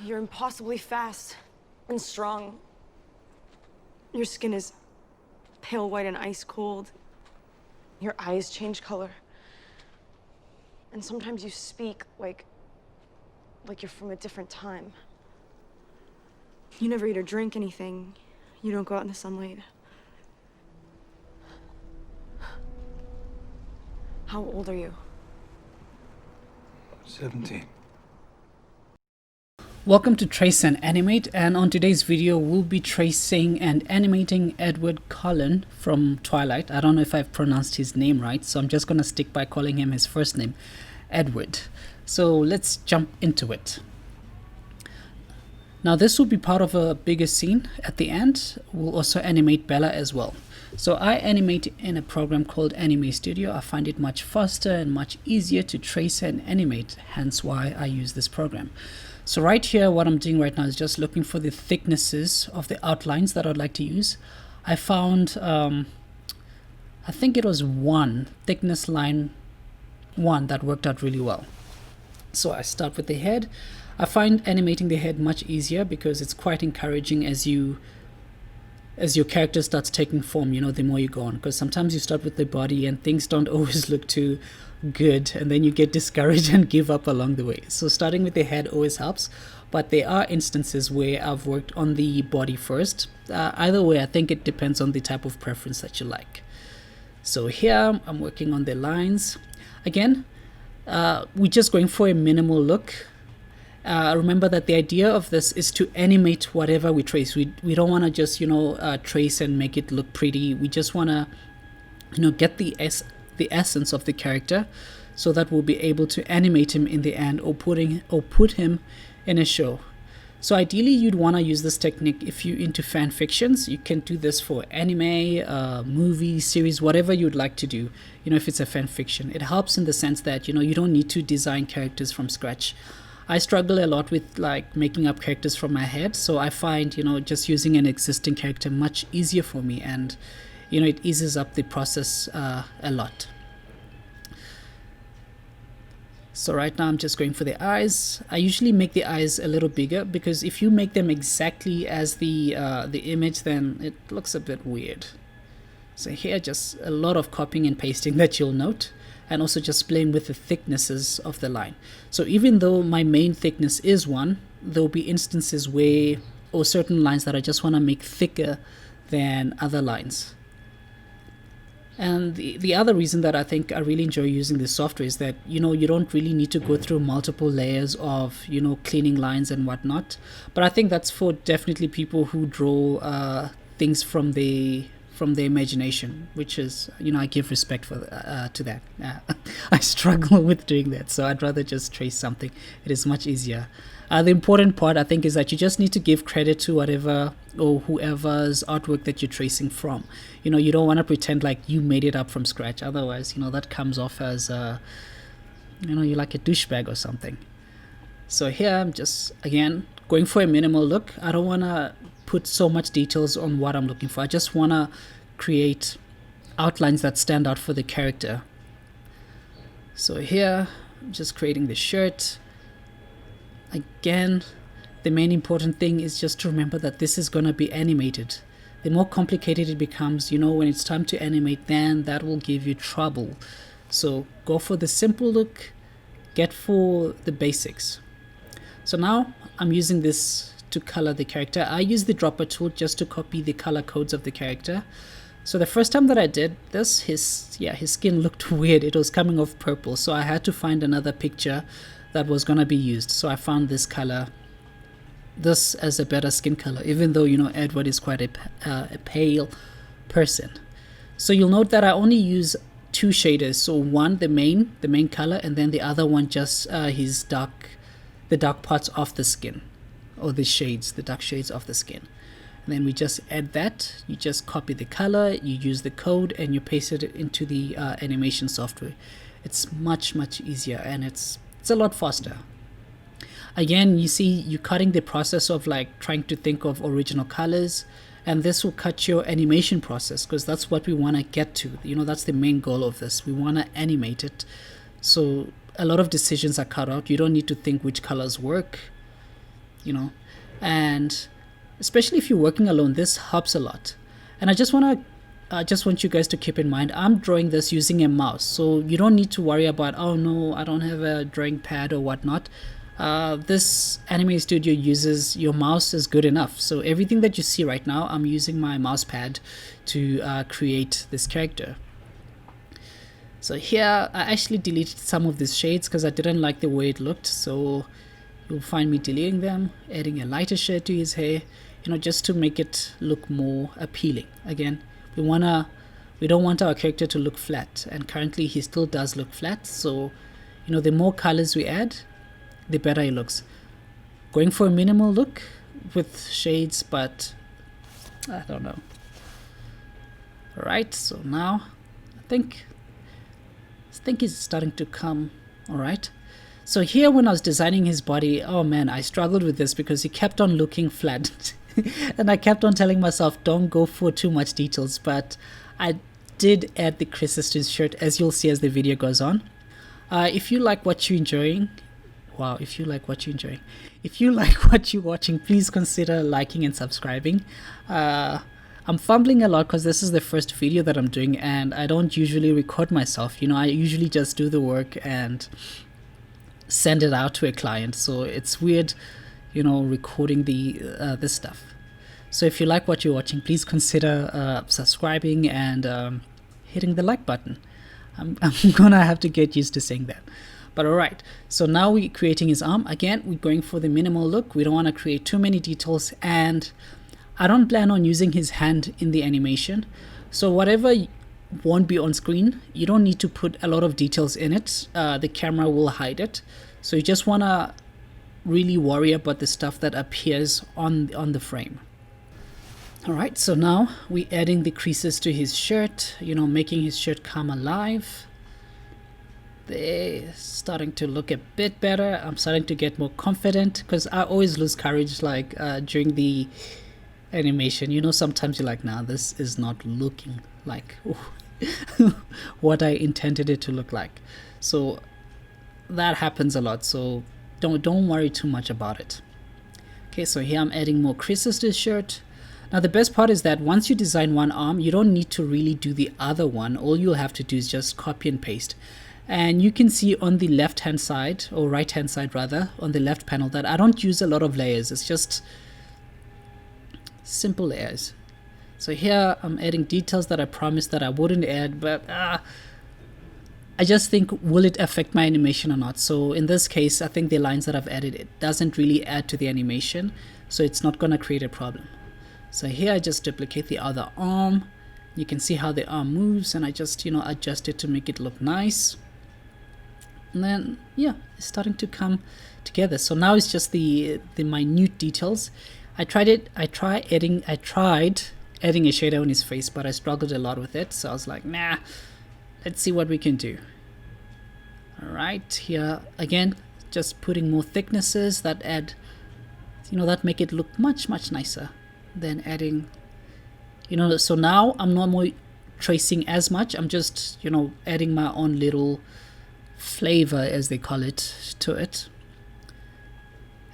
You're impossibly fast and strong. Your skin is pale white and ice cold. Your eyes change color. And sometimes you speak like you're from a different time. You never eat or drink anything. You don't go out in the sunlight. How old are you? 17. Welcome to Trace and Animate, and on today's video we'll be tracing and animating Edward Cullen from Twilight. I don't know if I've pronounced his name right, so I'm just gonna stick by calling him his first name, Edward. So let's jump into it. Now this will be part of a bigger scene at the end. We'll also animate Bella as well. So I animate in a program called Anime Studio. I find it much faster and much easier to trace and animate, hence why I use this program. So right here, what I'm doing right now is just looking for the thicknesses of the outlines that I'd like to use. I found, I think it was thickness line 1 that worked out really well. So I start with the head. I find animating the head much easier because it's quite encouraging as your character starts taking form, you know, the more you go on. Because sometimes you start with the body and things don't always look too good, and then you get discouraged and give up along the way. So starting with the head always helps, but there are instances where I've worked on the body first. Either way, I think it depends on the type of preference that you like. So here I'm working on the lines. Again, we're just going for a minimal look. Remember that the idea of this is to animate whatever we trace. We don't want to just, trace and make it look pretty. We just want to, get the essence of the character, so that we'll be able to animate him in the end or put him in a show. So ideally, you'd want to use this technique if you're into fan fictions. You can do this for anime, movie, series, whatever you'd like to do. If it's a fan fiction, it helps in the sense that you don't need to design characters from scratch. I struggle a lot with making up characters from my head, so I find just using an existing character much easier for me, and it eases up the process a lot. So right now I'm just going for the eyes. I usually make the eyes a little bigger because if you make them exactly as the image, then it looks a bit weird. So here, just a lot of copying and pasting that you'll note, and also just playing with the thicknesses of the line. So even though my main thickness is 1, there'll be instances where, or certain lines that I just want to make thicker than other lines. And the other reason that I think I really enjoy using this software is that, you don't really need to go through multiple layers of, cleaning lines and whatnot. But I think that's for definitely people who draw things from the imagination, which is, I give respect for to that. I struggle with doing that, so I'd rather just trace something. It is much easier. The important part, I think, is that you just need to give credit to whatever or whoever's artwork that you're tracing from. You don't want to pretend like you made it up from scratch. Otherwise, that comes off as you're like a douchebag or something. So here I'm just, again, going for a minimal look. I don't want to put so much details on what I'm looking for. I just want to create outlines that stand out for the character. So here I'm just creating the shirt. Again, the main important thing is just to remember that this is going to be animated. The more complicated it becomes, when it's time to animate, then that will give you trouble. So go for the simple look, get for the basics. So now I'm using this to color the character. I use the dropper tool just to copy the color codes of the character. So the first time that I did this, his skin looked weird. It was coming off purple, so I had to find another picture that was going to be used. So I found this color, this as a better skin color, even though Edward is quite a pale person. So you'll note that I only use 2 shaders. So one, the main color, and then the other one just the dark parts of the skin, or the dark shades of the skin. And then we just add that. You just copy the color, you use the code, and you paste it into the animation software. It's much easier, and it's a lot faster. Again, you see, you're cutting the process of trying to think of original colors, and this will cut your animation process, because that's what we want to get to. That's the main goal of this. We want to animate it, so a lot of decisions are cut out. You don't need to think which colors work. you know, and especially if you're working alone, this helps a lot. And I just want you guys to keep in mind, I'm drawing this using a mouse, so you don't need to worry about, oh no, I don't have a drawing pad or whatnot. This Animate Studio uses your mouse is good enough. So everything that you see right now, I'm using my mouse pad to create this character. So here I actually deleted some of these shades because I didn't like the way it looked, so you'll find me deleting them, adding a lighter shade to his hair, you know, just to make it look more appealing. Again, we don't want our character to look flat, and currently he still does look flat, so you know, the more colors we add, the better it looks. Going for a minimal look with shades, but I don't know. Alright, so now I think it's starting to come. Alright, so here when I was designing his body, oh man, I struggled with this because he kept on looking flat. And I kept on telling myself, don't go for too much details, but I did add the creases to his shirt, as you'll see as the video goes on. If you like what you're enjoying, if you like what you're watching, please consider liking and subscribing. I'm fumbling a lot because this is the first video that I'm doing, and I don't usually record myself. You know, I usually just do the work and send it out to a client, so it's weird, you know, recording this stuff. So if you like what you're watching, please consider subscribing and hitting the like button. I'm gonna have to get used to saying that. But alright, so now we're creating his arm. Again, we're going for the minimal look. We don't want to create too many details, and I don't plan on using his hand in the animation. So whatever won't be on screen, you don't need to put a lot of details in it. The camera will hide it. So you just want to really worry about the stuff that appears on the frame. Alright, so now we're adding the creases to his shirt, you know, making his shirt come alive. They're starting to look a bit better. I'm starting to get more confident because I always lose courage, like during the animation. You know, sometimes you're like, nah, this is not looking like what I intended it to look like. So that happens a lot, so don't worry too much about it. Okay, so here I'm adding more creases to his shirt. Now the best part is that once you design one arm, you don't need to really do the other one. All you'll have to do is just copy and paste. And you can see on the left hand side, or right hand side rather, on the left panel, that I don't use a lot of layers. It's just simple layers. So here I'm adding details that I promised that I wouldn't add, but I just think, will it affect my animation or not? So in this case, I think the lines that I've added, it doesn't really add to the animation, so it's not going to create a problem. So here I just duplicate the other arm. You can see how the arm moves, and I just, you know, adjust it to make it look nice. And then yeah, it's starting to come together. So now it's just the minute details. I tried adding a shadow on his face, but I struggled a lot with it, so I was like, nah, let's see what we can do. Alright, here again, just putting more thicknesses that add, you know, that make it look much nicer than adding, you know. So now I'm not more tracing as much, I'm just, you know, adding my own little flavor, as they call it, to it.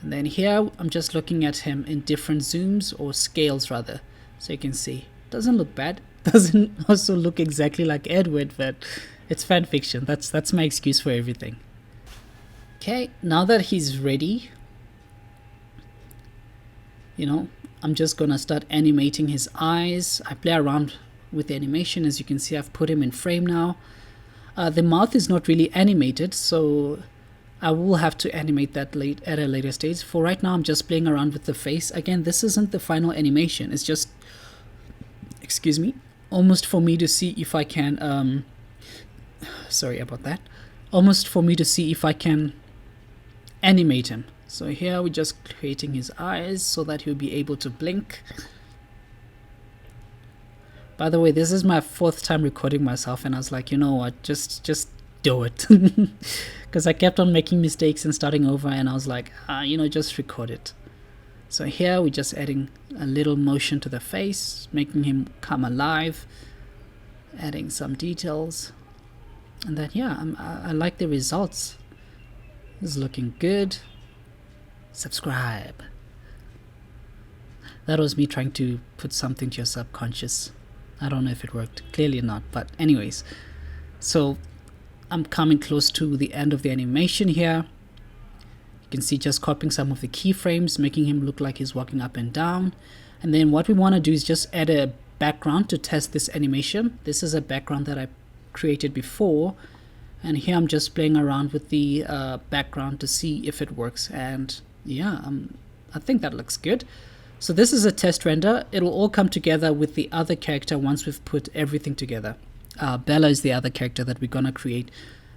And then here I'm just looking at him in different zooms, or scales rather, so you can see doesn't look bad. Doesn't also look exactly like Edward, but it's fan fiction. That's my excuse for everything. Okay, now that he's ready, you know, I'm just gonna start animating his eyes. I play around with the animation. As you can see, I've put him in frame now. The mouth is not really animated, so I will have to animate that at a later stage. For right now, I'm just playing around with the face. Again, this isn't the final animation. It's just, excuse me, almost for me to see if I can, sorry about that. Almost for me to see if I can animate him. So here we're just creating his eyes so that he'll be able to blink. By the way, this is my 4th time recording myself, and I was like, you know what, just do it. Because I kept on making mistakes and starting over, and I was like, you know, just record it. So here we're just adding a little motion to the face, making him come alive, adding some details. And then yeah, I like the results. It's looking good. Subscribe. That was me trying to put something to your subconscious. I don't know if it worked. Clearly not, but anyways. So I'm coming close to the end of the animation here. You can see just copying some of the keyframes, making him look like he's walking up and down. And then what we want to do is just add a background to test this animation. This is a background that I created before. And here I'm just playing around with the background to see if it works. And yeah, I think that looks good. So this is a test render. It'll all come together with the other character once we've put everything together. Bella is the other character that we're gonna create.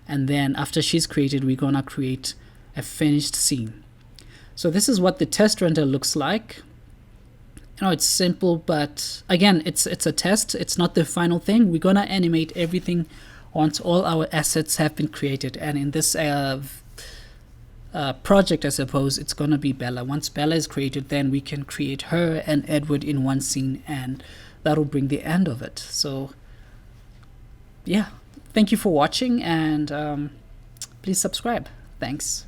And then after she's created, we're gonna create a finished scene. So this is what the test render looks like. You know, it's simple, but again, it's a test. It's not the final thing. We're gonna animate everything once all our assets have been created. And in this project, I suppose, it's gonna be Bella. Once Bella is created, then we can create her and Edward in one scene, and that'll bring the end of it. So yeah, thank you for watching, and please subscribe. Thanks.